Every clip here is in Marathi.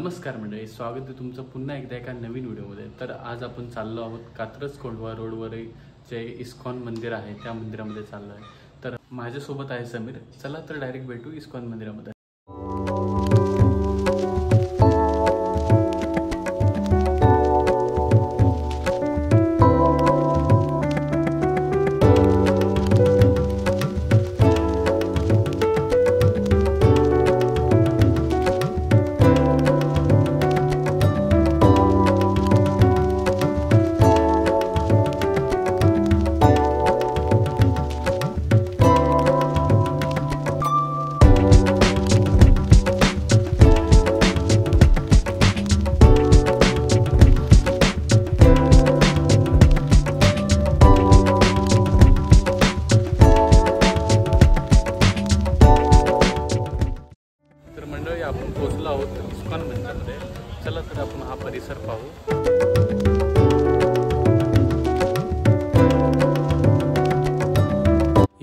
नमस्कार मंडळी, स्वागत आहे तुमचं पुन्हा एकदा एका नवीन व्हिडिओमध्ये। तर आज आपण चाललो आहोत कात्रज कोंढवा रोडवर जे इस्कॉन मंदिर आहे त्या मंदिरामध्ये चाललो आहे। तर माझ्यासोबत आहे समीर। चला तर डायरेक्ट भेटू इस्कॉन मंदिरामध्ये। आपण पोहोचलो आहोत इस्कॉन मंदिरामध्ये। चला तर आपण हा परिसर पाहू।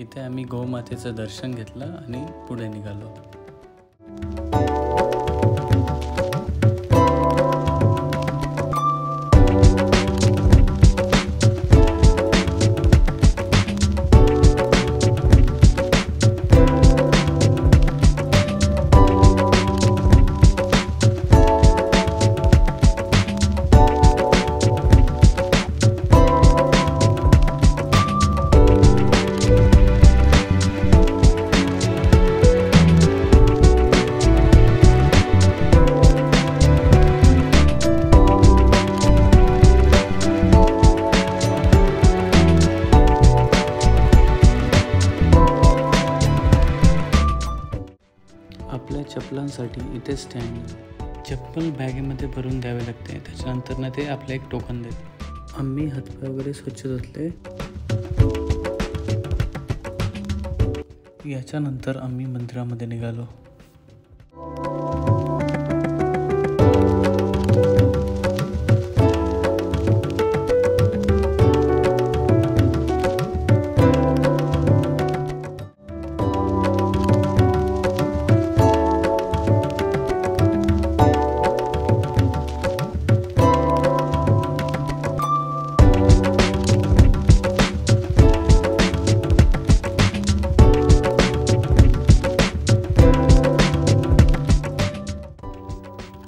इथे आम्ही गोमातेचं दर्शन घेतलं आणि पुढे निघालो। आपल्या चप्पलांसाठी इथे स्टँड आहे। चप्पल बॅगेमध्ये भरून द्यावे लागते, त्याच्यानंतर ना ते आपलं एक टोकन देते। आम्ही हातपाय वगैरे स्वच्छ धुतले। याच्यानंतर आम्ही मंदिरामध्ये निघालो।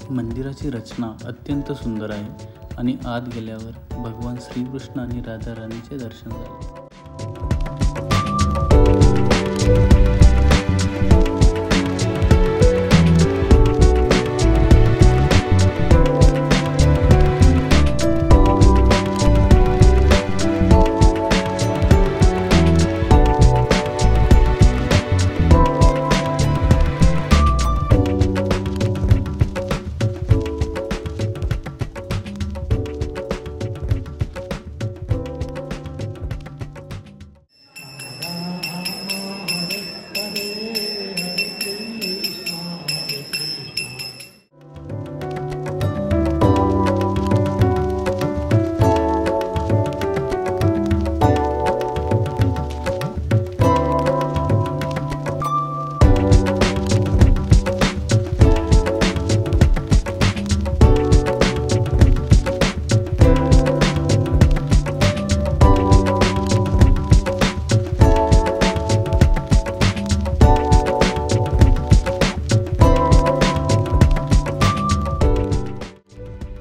मंदिराची रचना अत्यंत सुंदर आहे आणि आत गेल्यावर भगवान श्रीकृष्ण आणि राधा राणीचे दर्शन झाले।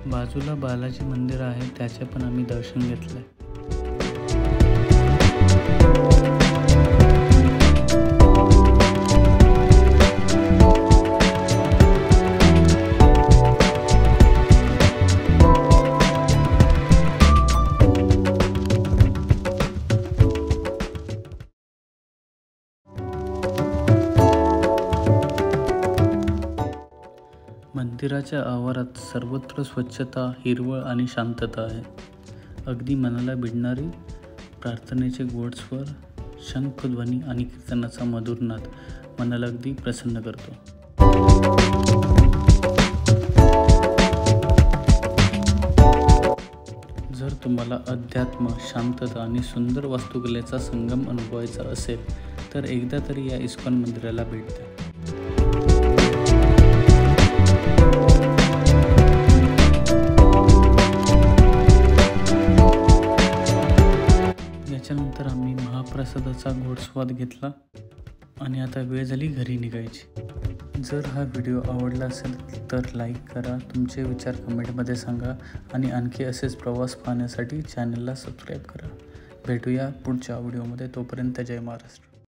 बाजूला बालाजी मंदिर आहे, त्याचे पण आम्ही दर्शन घेतले। मंदिराच्या आवारात सर्वत्र स्वच्छता, हिरवळ आणि शांतता आहे। अगदी मनाला भिडणारी प्रार्थनेचे गोड स्वर, शंखध्वनी आणि कीर्तनाचा मधुर नाद मनाला अगदी प्रसन्न करतो। जर तुम्हाला अध्यात्म, शांतता आणि सुंदर वास्तुकलेचा संगम अनुभवायचा असेल तर एकदा तरी या इस्कॉन मंदिराला भेट द्या। महाप्रसादाचा गोडस्वाद घेतला आणि आता वेळ झाली घरी निघायची। जर हा व्हिडिओ आवडला असेल तर लाईक करा, तुमचे विचार कमेंटमध्ये सांगा आणि आणखी असेच प्रवास पाहण्यासाठी चॅनलला सबस्क्राईब करा। भेटूया पुढच्या व्हिडिओमध्ये, तोपर्यंत जय महाराष्ट्र।